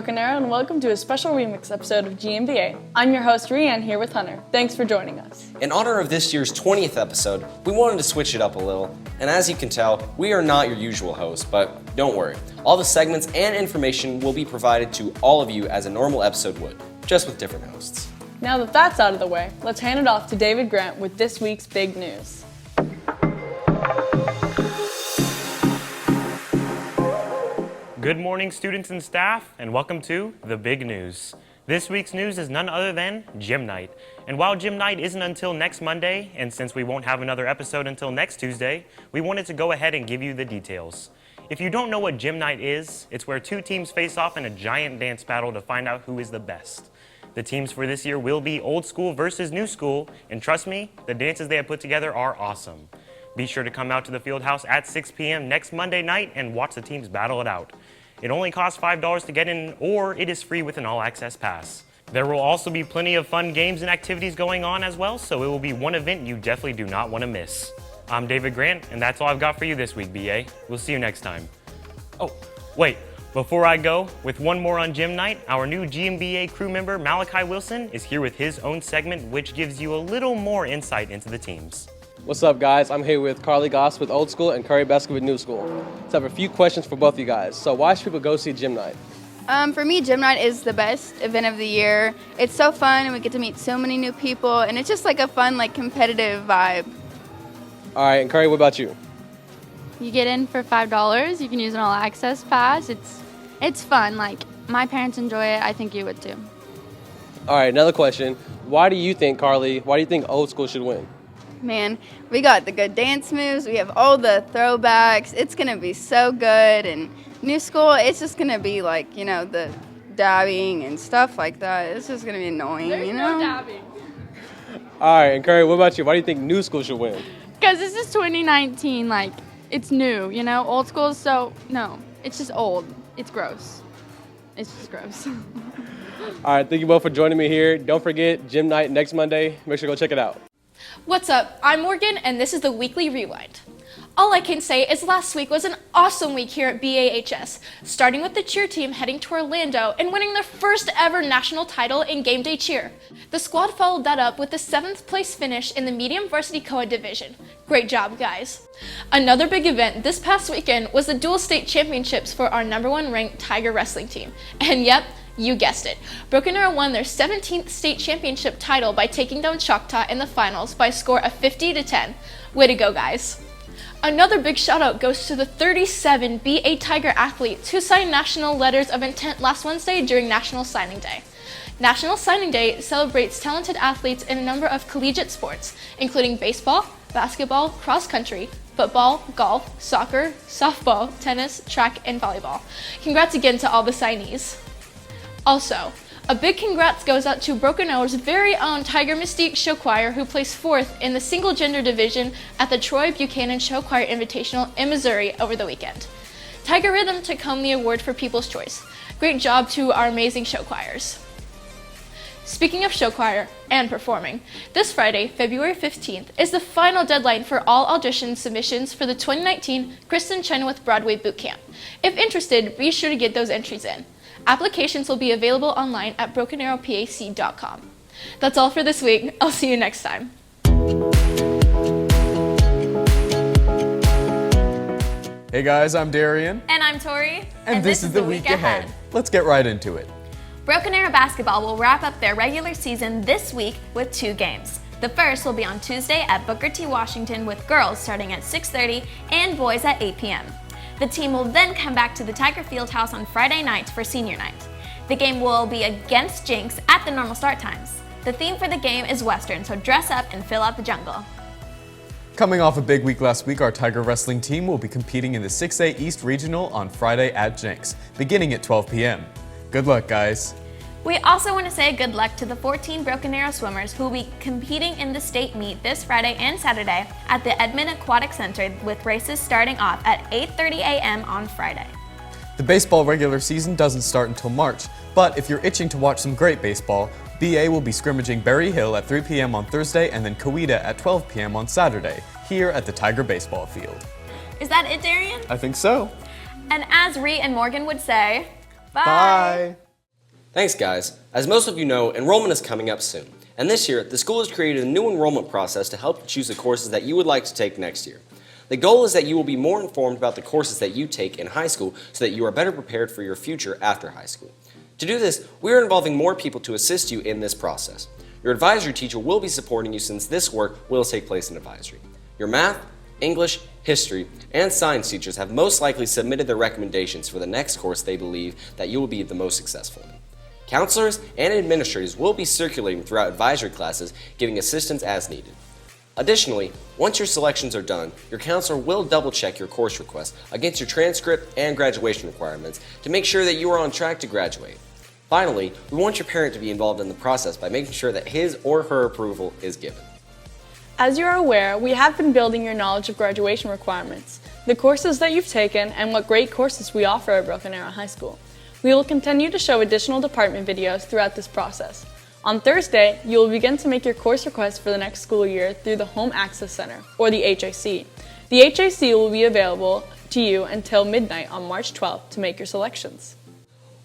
Broken Arrow, and welcome to a special remix episode of GMBA. I'm your host, Rianne, here with Hunter. Thanks for joining us. In honor of this year's 20th episode, we wanted to switch it up a little. And as you can tell, we are not your usual host, but don't worry. All the segments and information will be provided to all of you as a normal episode would, just with different hosts. Now that that's out of the way, let's hand it off to David Grant with this week's big news. Good morning, students and staff, and welcome to The Big News. This week's news is none other than Gym Night. And while Gym Night isn't until next Monday, and since we won't have another episode until next Tuesday, we wanted to go ahead and give you the details. If you don't know what Gym Night is, it's where two teams face off in a giant dance battle to find out who is the best. The teams for this year will be old school versus new school, and trust me, the dances they have put together are awesome. Be sure to come out to the field house at 6 p.m. next Monday night and watch the teams battle it out. It only costs $5 to get in, or it is free with an all-access pass. There will also be plenty of fun games and activities going on as well, so it will be one event you definitely do not want to miss. I'm David Grant, and that's all I've got for you this week, BA. We'll see you next time. Oh, wait, before I go, with one more on Gym Night, our new GMBA crew member, Malachi Wilson, is here with his own segment, which gives you a little more insight into the teams. What's up, guys? I'm here with Carly Goss with Old School and Curry Basket with New School. So I have a few questions for both of you guys. So why should people go see Gym Night? For me, Gym Night is the best event of the year. It's so fun, and we get to meet so many new people, and it's just like a fun, like competitive vibe. All right, and Curry, what about you? You get in for $5. You can use an all-access pass. It's fun. Like, my parents enjoy it. I think you would too. All right, another question. Why do you think, Carly, Old School should win? Man, we got the good dance moves. We have all the throwbacks. It's going to be so good. And New School, it's just going to be like, the dabbing and stuff like that. It's just going to be annoying, No dabbing. All right, and Curry, what about you? Why do you think New School should win? Because this is 2019. Like, it's new, Old School is so, no, it's just old. It's gross. It's just gross. All right, thank you both for joining me here. Don't forget, Gym Night next Monday. Make sure to go check it out. What's up? I'm Morgan, and this is the Weekly Rewind. All I can say is last week was an awesome week here at BAHS, starting with the cheer team heading to Orlando and winning their first ever national title in game day cheer. The squad followed that up with the 7th place finish in the medium varsity co-ed division. Great job, guys. Another big event this past weekend was the dual state championships for our #1 ranked Tiger wrestling team. And yep, you guessed it. Broken Arrow won their 17th state championship title by taking down Choctaw in the finals by a score of 50-10. Way to go, guys. Another big shout out goes to the 37 BA Tiger athletes who signed national letters of intent last Wednesday during National Signing Day. National Signing Day celebrates talented athletes in a number of collegiate sports, including baseball, basketball, cross country, football, golf, soccer, softball, tennis, track, and volleyball. Congrats again to all the signees. Also, a big congrats goes out to Broken Arrow's very own Tiger Mystique Show Choir, who placed 4th in the single gender division at the Troy Buchanan Show Choir Invitational in Missouri over the weekend. Tiger Rhythm took home the award for People's Choice. Great job to our amazing show choirs. Speaking of show choir and performing, this Friday, February 15th, is the final deadline for all audition submissions for the 2019 Kristen Chenoweth Broadway Boot Camp. If interested, be sure to get those entries in. Applications will be available online at brokenarrowpac.com. That's all for this week. I'll see you next time. Hey guys, I'm Darian. And I'm Tori. And this is the week ahead. Let's get right into it. Broken Arrow basketball will wrap up their regular season this week with 2 games. The first will be on Tuesday at Booker T. Washington with girls starting at 6:30 and boys at 8 p.m. The team will then come back to the Tiger Fieldhouse on Friday night for senior night. The game will be against Jinx at the normal start times. The theme for the game is Western, so dress up and fill out the jungle. Coming off a big week last week, our Tiger wrestling team will be competing in the 6A East Regional on Friday at Jinx, beginning at 12 p.m. Good luck, guys. We also want to say good luck to the 14 Broken Arrow swimmers who will be competing in the state meet this Friday and Saturday at the Edmond Aquatic Center, with races starting off at 8:30 a.m. on Friday. The baseball regular season doesn't start until March, but if you're itching to watch some great baseball, BA will be scrimmaging Berry Hill at 3 p.m. on Thursday and then Coweta at 12 p.m. on Saturday, here at the Tiger baseball field. Is that it, Darian? I think so. And as Ree and Morgan would say, bye. Bye. Thanks, guys. As most of you know, enrollment is coming up soon. And this year, the school has created a new enrollment process to help you choose the courses that you would like to take next year. The goal is that you will be more informed about the courses that you take in high school so that you are better prepared for your future after high school. To do this, we are involving more people to assist you in this process. Your advisory teacher will be supporting you since this work will take place in advisory. Your math, English, history, and science teachers have most likely submitted their recommendations for the next course they believe that you will be the most successful in. Counselors and administrators will be circulating throughout advisory classes, giving assistance as needed. Additionally, once your selections are done, your counselor will double-check your course request against your transcript and graduation requirements to make sure that you are on track to graduate. Finally, we want your parent to be involved in the process by making sure that his or her approval is given. As you are aware, we have been building your knowledge of graduation requirements, the courses that you've taken, and what great courses we offer at Broken Arrow High School. We will continue to show additional department videos throughout this process. On Thursday, you will begin to make your course requests for the next school year through the Home Access Center, or the HAC. The HAC will be available to you until midnight on March 12th to make your selections.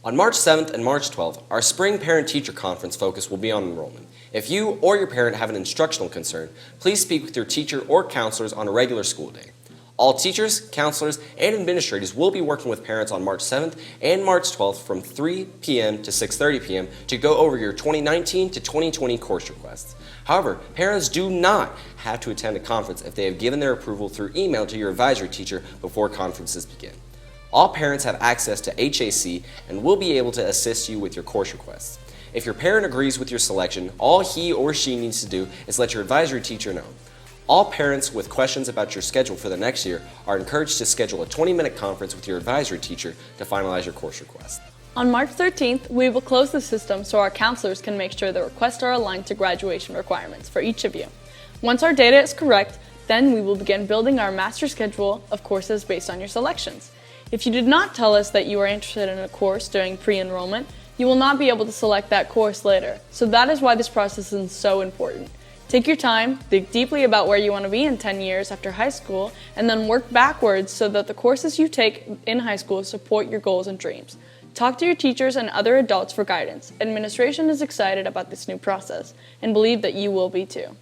On March 7th and March 12th, our Spring Parent-Teacher Conference focus will be on enrollment. If you or your parent have an instructional concern, please speak with your teacher or counselors on a regular school day. All teachers, counselors, and administrators will be working with parents on March 7th and March 12th from 3 p.m. to 6:30 p.m. to go over your 2019 to 2020 course requests. However, parents do not have to attend a conference if they have given their approval through email to your advisory teacher before conferences begin. All parents have access to HAC and will be able to assist you with your course requests. If your parent agrees with your selection, all he or she needs to do is let your advisory teacher know. All parents with questions about your schedule for the next year are encouraged to schedule a 20-minute conference with your advisory teacher to finalize your course request. On March 13th, we will close the system so our counselors can make sure the requests are aligned to graduation requirements for each of you. Once our data is correct, then we will begin building our master schedule of courses based on your selections. If you did not tell us that you are interested in a course during pre-enrollment, you will not be able to select that course later. So that is why this process is so important. Take your time, think deeply about where you want to be in 10 years after high school, and then work backwards so that the courses you take in high school support your goals and dreams. Talk to your teachers and other adults for guidance. Administration is excited about this new process and believe that you will be too.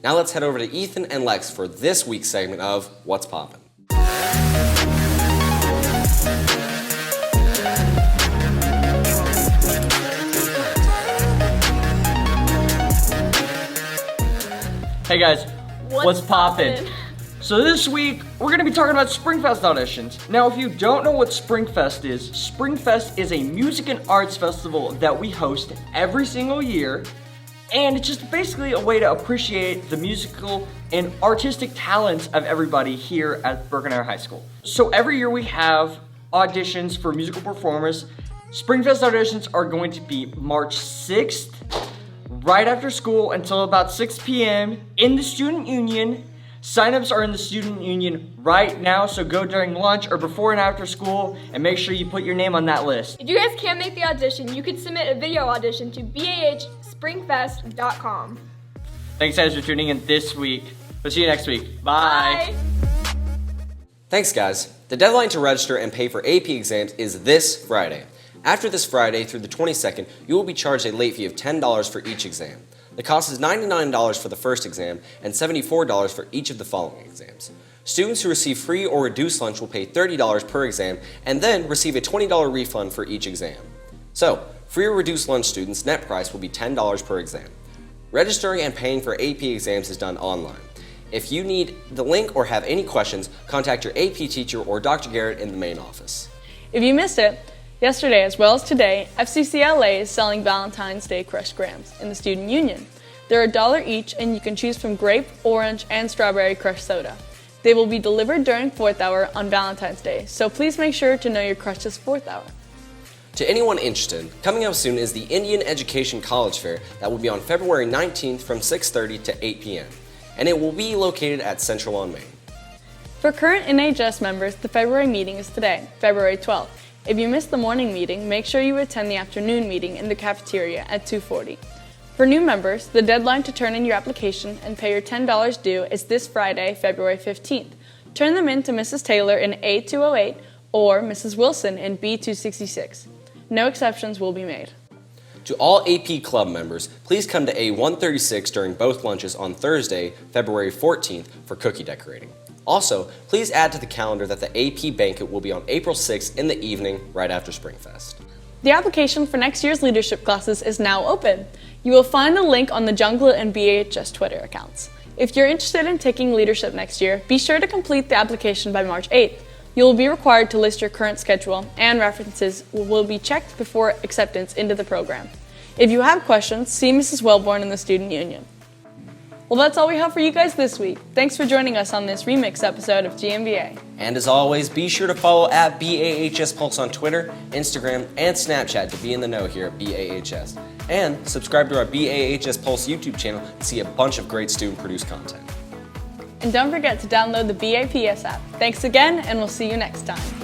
Now let's head over to Ethan and Lex for this week's segment of What's Poppin'. Hey guys, what's poppin'? So this week, we're gonna be talking about Springfest auditions. Now, if you don't know what Springfest is a music and arts festival that we host every single year. And it's just basically a way to appreciate the musical and artistic talents of everybody here at Broken Arrow High School. So every year we have auditions for musical performers. Springfest auditions are going to be March 6th, right after school until about 6 p.m. in the Student Union. Sign-ups are in the Student Union right now, so go during lunch or before and after school and make sure you put your name on that list. If you guys can't make the audition, you can submit a video audition to bahspringfest.com. Thanks guys for tuning in this week. We'll see you next week. Bye. Thanks, guys. The deadline to register and pay for AP exams is this Friday. After this Friday through the 22nd, you will be charged a late fee of $10 for each exam. The cost is $99 for the first exam and $74 for each of the following exams. Students who receive free or reduced lunch will pay $30 per exam and then receive a $20 refund for each exam. So, free or reduced lunch students' net price will be $10 per exam. Registering and paying for AP exams is done online. If you need the link or have any questions, contact your AP teacher or Dr. Garrett in the main office. If you missed it, yesterday as well as today, FCCLA is selling Valentine's Day Crush Grams in the Student Union. They're $1 each and you can choose from grape, orange, and strawberry crush soda. They will be delivered during 4th hour on Valentine's Day, so please make sure to know your crush's 4th hour. To anyone interested, coming up soon is the Indian Education College Fair that will be on February 19th from 6:30 to 8 p.m. and it will be located at Central on Main. For current NHS members, the February meeting is today, February 12th. If you missed the morning meeting, make sure you attend the afternoon meeting in the cafeteria at 2:40. For new members, the deadline to turn in your application and pay your $10 due is this Friday, February 15th. Turn them in to Mrs. Taylor in A208 or Mrs. Wilson in B266. No exceptions will be made. To all AP Club members, please come to A136 during both lunches on Thursday, February 14th for cookie decorating. Also, please add to the calendar that the AP banquet will be on April 6th in the evening, right after SpringFest. The application for next year's leadership classes is now open. You will find the link on the Jungle and BAHS Twitter accounts. If you're interested in taking leadership next year, be sure to complete the application by March 8th. You will be required to list your current schedule, and references will be checked before acceptance into the program. If you have questions, see Mrs. Wellborn in the Student Union. Well, that's all we have for you guys this week. Thanks for joining us on this remix episode of GMBA. And as always, be sure to follow at BAHS Pulse on Twitter, Instagram, and Snapchat to be in the know here at BAHS. And subscribe to our BAHS Pulse YouTube channel to see a bunch of great student-produced content. And don't forget to download the BAPS app. Thanks again, and we'll see you next time.